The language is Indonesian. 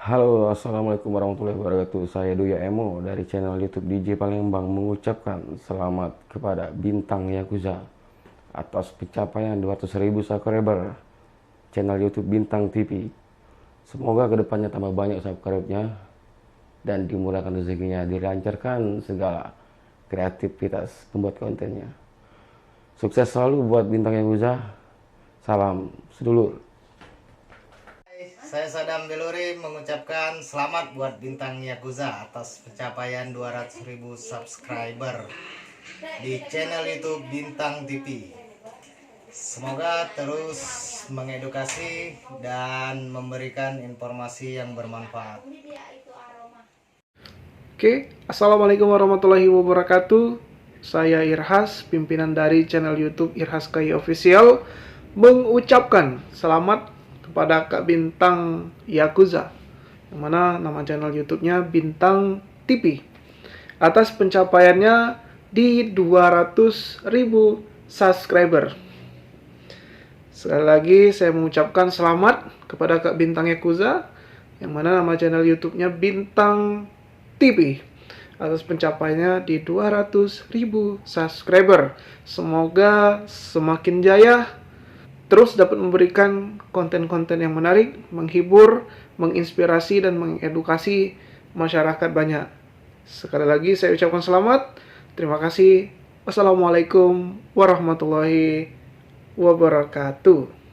Halo, assalamualaikum warahmatullahi wabarakatuh. Saya Duya Emo dari channel YouTube DJ Palembang mengucapkan selamat kepada Bintang Yakuza atas pencapaian 200.000 subscriber channel YouTube Bintang TV. Semoga kedepannya tambah banyak subscribe-nya dan dimurahkan rezekinya, dilancarkan segala kreativitas pembuat kontennya. Sukses selalu buat Bintang Yakuza. Salam sedulur. Saya Sadam Belori mengucapkan selamat buat Bintang Yakuza atas pencapaian 200.000 subscriber di channel YouTube Bintang TV. Semoga terus mengedukasi dan memberikan informasi yang bermanfaat. Oke, Assalamualaikum warahmatullahi wabarakatuh. Saya Irhas, pimpinan dari channel YouTube Irhas Kai Official, mengucapkan selamat kepada Kak Bintang Yakuza, yang mana nama channel YouTube-nya Bintang TV, atas pencapaiannya di 200.000 subscriber. Sekali lagi saya mengucapkan selamat kepada Kak Bintang Yakuza, yang mana nama channel YouTube-nya Bintang TV, atas pencapaiannya di 200.000 subscriber. Semoga semakin jaya, terus dapat memberikan konten-konten yang menarik, menghibur, menginspirasi, dan mengedukasi masyarakat banyak. Sekali lagi saya ucapkan selamat. Terima kasih. Wassalamualaikum warahmatullahi wabarakatuh.